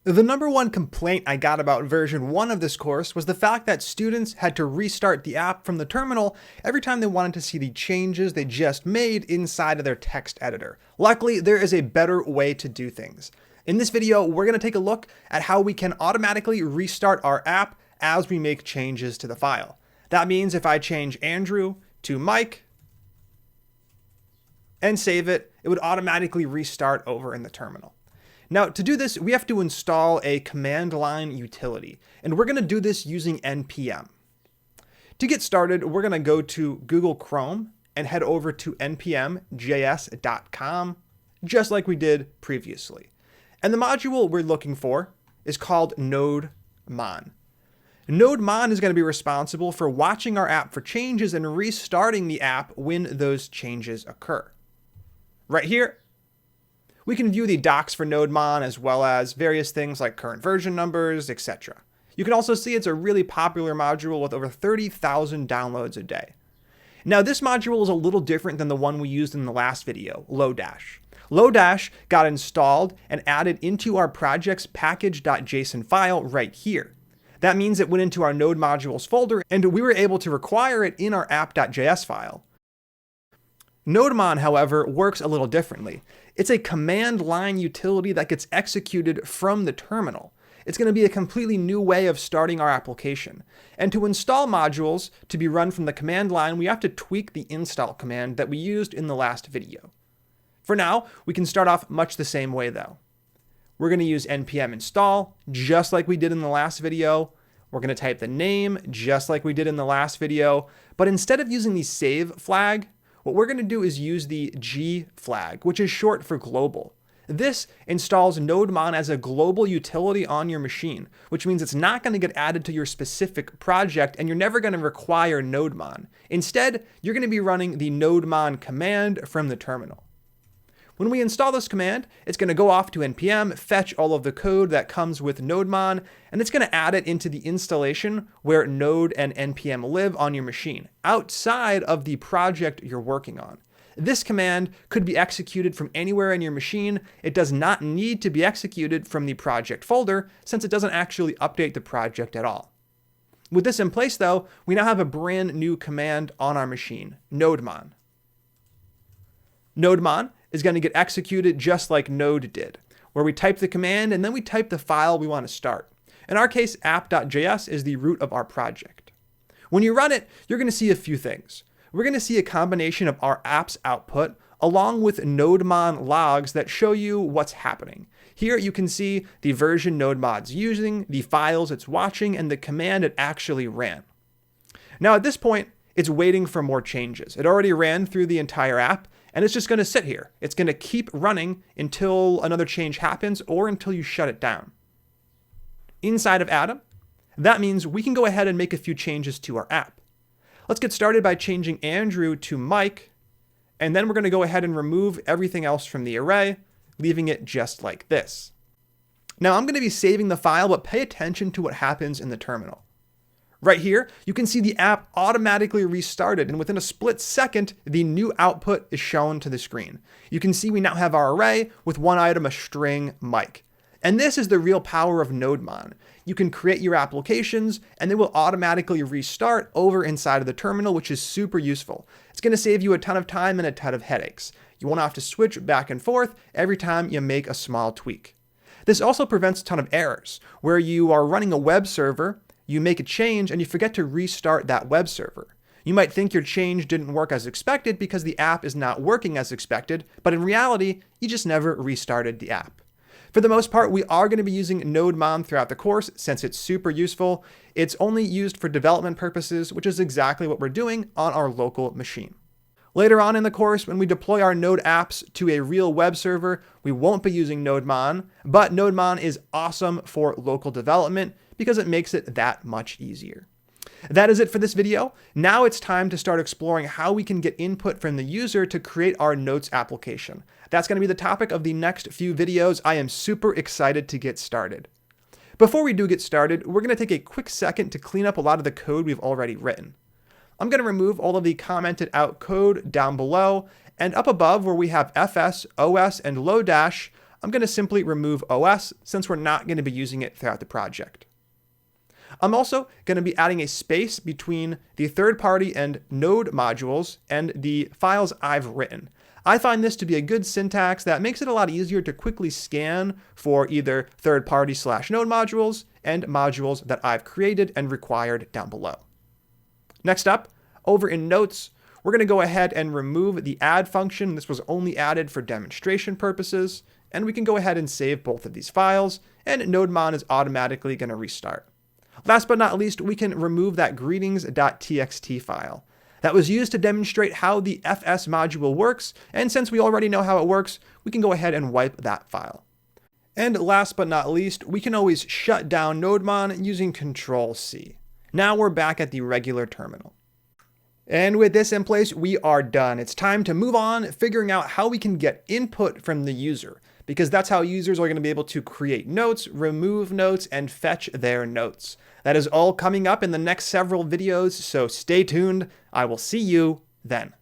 The number one complaint I got about version 1 of this course was the fact that students had to restart the app from the terminal every time they wanted to see the changes they just made inside of their text editor. Luckily, there is a better way to do things. In this video, we're going to take a look at how we can automatically restart our app as we make changes to the file. That means if I change Andrew to Mike and save it, it would automatically restart over in the terminal. Now, to do this, we have to install a command line utility, and we're going to do this using npm. To get started, we're going to go to Google Chrome and head over to npmjs.com, just like we did previously. And the module we're looking for is called Nodemon. Nodemon is going to be responsible for watching our app for changes and restarting the app when those changes occur. Right here, we can view the docs for Nodemon as well as various things like current version numbers, etc. You can also see it's a really popular module with over 30,000 downloads a day. Now, this module is a little different than the one we used in the last video, Lodash. Lodash got installed and added into our project's package.json file right here. That means it went into our Node modules folder, and we were able to require it in our app.js file. Nodemon, however, works a little differently. It's a command line utility that gets executed from the terminal. It's going to be a completely new way of starting our application. And to install modules to be run from the command line, we have to tweak the install command that we used in the last video. For now, we can start off much the same way though. We're going to use npm install, just like we did in the last video. We're going to type the name, just like we did in the last video. But instead of using the save flag, what we're going to do is use the G flag, which is short for global. This installs Nodemon as a global utility on your machine, which means it's not going to get added to your specific project and you're never going to require Nodemon. Instead, you're going to be running the Nodemon command from the terminal. When we install this command, it's going to go off to npm, fetch all of the code that comes with Nodemon, and it's going to add it into the installation where Node and npm live on your machine, outside of the project you're working on. This command could be executed from anywhere in your machine. It does not need to be executed from the project folder, since it doesn't actually update the project at all. With this in place, though, we now have a brand new command on our machine, Nodemon. Nodemon is going to get executed just like Node did, where we type the command and then we type the file we want to start. In our case, app.js is the root of our project. When you run it, you're going to see a few things. We're going to see a combination of our app's output along with Nodemon logs that show you what's happening. Here you can see the version Nodemod's using, the files it's watching, and the command it actually ran. Now at this point, it's waiting for more changes. It already ran through the entire app, and it's just going to sit here. It's going to keep running until another change happens or until you shut it down. Inside of Atom, that means we can go ahead and make a few changes to our app. Let's get started by changing Andrew to Mike, and then we're going to go ahead and remove everything else from the array, leaving it just like this. Now I'm going to be saving the file, but pay attention to what happens in the terminal. Right here, you can see the app automatically restarted, and within a split second, the new output is shown to the screen. You can see we now have our array with one item, a string Mike. And this is the real power of Nodemon. You can create your applications, and they will automatically restart over inside of the terminal, which is super useful. It's going to save you a ton of time and a ton of headaches. You won't have to switch back and forth every time you make a small tweak. This also prevents a ton of errors, where you are running a web server, you make a change and you forget to restart that web server. You might think your change didn't work as expected because the app is not working as expected, but in reality, you just never restarted the app. For the most part, we are going to be using Nodemon throughout the course since it's super useful. It's only used for development purposes, which is exactly what we're doing on our local machine. Later on in the course, when we deploy our Node apps to a real web server, we won't be using Nodemon, but Nodemon is awesome for local development because it makes it that much easier. That is it for this video. Now it's time to start exploring how we can get input from the user to create our Notes application. That's going to be the topic of the next few videos. I am super excited to get started. Before we do get started, we're going to take a quick second to clean up a lot of the code we've already written. I'm going to remove all of the commented out code down below, and up above where we have FS, OS, and Lodash, I'm going to simply remove OS since we're not going to be using it throughout the project. I'm also going to be adding a space between the third-party and Node modules and the files I've written. I find this to be a good syntax that makes it a lot easier to quickly scan for either third-party / Node modules and modules that I've created and required down below. Next up, over in Notes, we're going to go ahead and remove the add function. This was only added for demonstration purposes, and we can go ahead and save both of these files, and Nodemon is automatically going to restart. Last but not least, we can remove that greetings.txt file. That was used to demonstrate how the FS module works, and since we already know how it works, we can go ahead and wipe that file. And last but not least, we can always shut down Nodemon using Control-C. Now we're back at the regular terminal. And with this in place, we are done. It's time to move on, figuring out how we can get input from the user, because that's how users are going to be able to create notes, remove notes, and fetch their notes. That is all coming up in the next several videos, so stay tuned. I will see you then.